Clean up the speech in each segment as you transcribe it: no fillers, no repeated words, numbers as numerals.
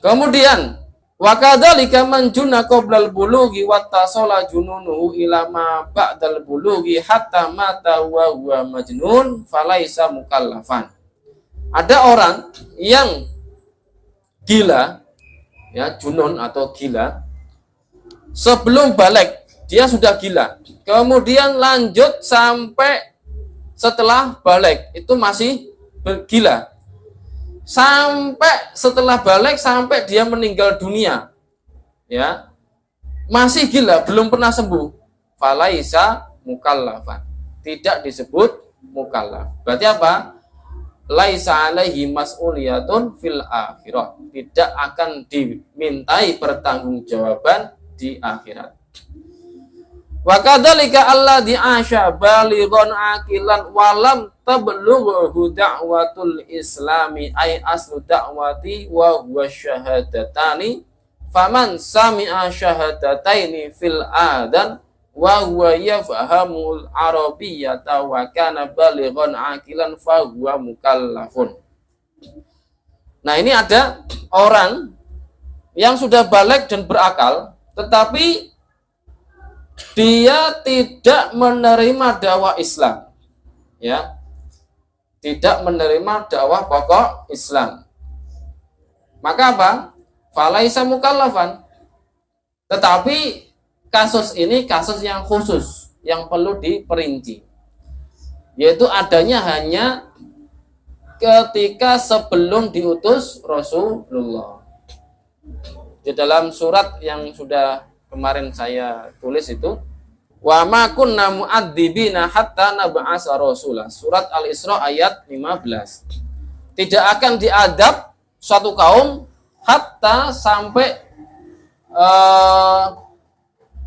Kemudian wa kadzalika man junna qoblal bulughi wattasala jununuhu ila ma ba'dal bulughi hatta mata wa huwa majnun falaisa mukallafan. Ada orang yang gila, ya, junun atau gila, sebelum balik dia sudah gila, kemudian lanjut sampai setelah balik itu masih gila, sampai setelah balik sampai dia meninggal dunia, ya, masih gila, belum pernah sembuh, falaisa mukallafan, tidak disebut mukallaf. Berarti apa? Laisa alaihi mas'uliyatun fil akhirah, tidak akan dimintai pertanggungjawaban di akhirat. Wa kadzalika alladzi asya balighan aqilan walam tablughu da'watul islami ay aslu da'wati wa huwa syahadatani faman sami'a syahadataini fil adan wa huwa yafhamul arabiyyata wa kana balighan aqilan fa huwa mukallafun. Nah, ini ada orang yang sudah balik dan berakal, tetapi dia tidak menerima dakwah Islam, ya, tidak menerima dakwah pokok Islam. Maka apa? Falaisa mukallafan. Tetapi kasus ini kasus yang khusus, yang perlu diperinci, yaitu adanya hanya ketika sebelum diutus Rasulullah. Di dalam surat yang sudah kemarin saya tulis itu, wa ma kunna mu'adzibina hatta nab'asa rasulah, surat Al-Isra ayat 15. Tidak akan diadab suatu kaum hatta sampai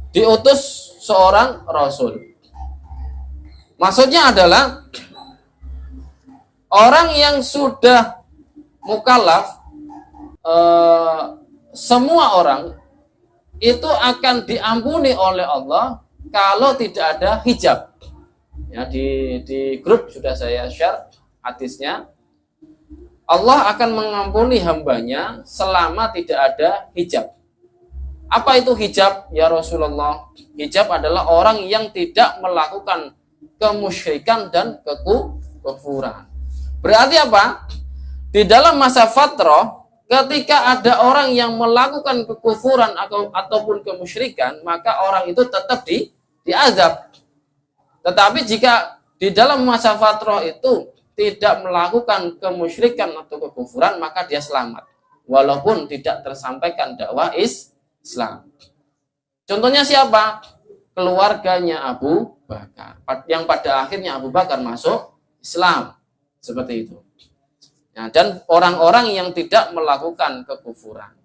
diutus seorang rasul. Maksudnya adalah orang yang sudah mukallaf, semua orang itu akan diampuni oleh Allah kalau tidak ada hijab. Ya, di grup sudah saya share hadisnya. Allah akan mengampuni hambanya selama tidak ada hijab. Apa itu hijab, ya Rasulullah? Hijab adalah orang yang tidak melakukan kemusyrikan dan kekufuran. Berarti apa? Di dalam masa fatrah, ketika ada orang yang melakukan kekufuran ataupun kemusyrikan, maka orang itu tetap diazab. Tetapi jika di dalam masa fatrah itu tidak melakukan kemusyrikan atau kekufuran, maka dia selamat, walaupun tidak tersampaikan dakwah Islam. Contohnya siapa? Keluarganya Abu Bakar, yang pada akhirnya Abu Bakar masuk Islam, seperti itu. Nah, dan orang-orang yang tidak melakukan kekufuran.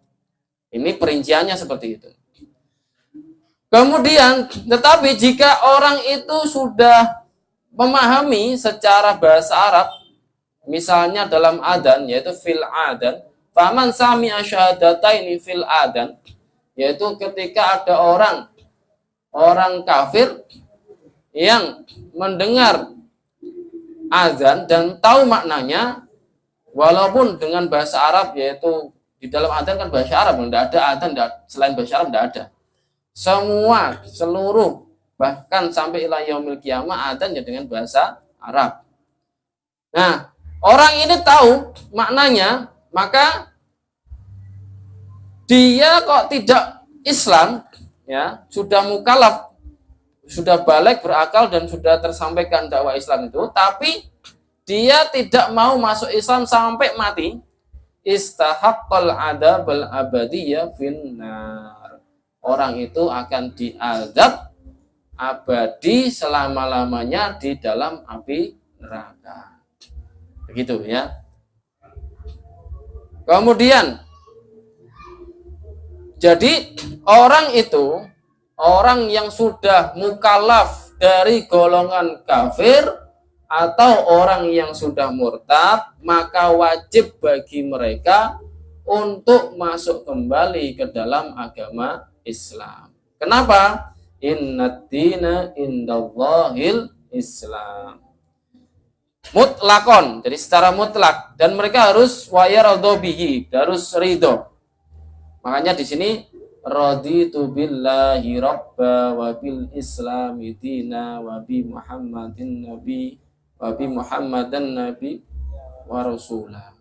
Ini perinciannya seperti itu. Kemudian, tetapi jika orang itu sudah memahami secara bahasa Arab, misalnya dalam adzan, yaitu fil adzan, faman sami'a syahadataini fil adzan, yaitu ketika ada orang kafir yang mendengar adzan dan tahu maknanya, walaupun dengan bahasa Arab, yaitu di dalam adzan kan bahasa Arab, tidak ada adzan selain bahasa Arab, tidak ada. Semua, seluruh, bahkan sampai ila yaumil qiyamah adzannya dengan bahasa Arab. Nah, orang ini tahu maknanya, maka dia kok tidak Islam, ya, sudah mukallaf, sudah balik berakal dan sudah tersampaikan dakwah Islam itu, tapi dia tidak mau masuk Islam sampai mati, istahaqqal adzabal abadiyya finnar. Orang itu akan diazab abadi selama-lamanya di dalam api neraka. Begitu, ya. Kemudian jadi orang itu, orang yang sudah mukallaf dari golongan kafir atau orang yang sudah murtad, maka wajib bagi mereka untuk masuk kembali ke dalam agama Islam. Kenapa? Innad dina indallahil Islam. Mutlakon, jadi secara mutlak, dan mereka harus wayarado bihi, harus ridho. Makanya di sini raditu billahi rabba wa bil islami dina wa bi Muhammadin nabi wa bi Muhammadan nabi wa rasulah.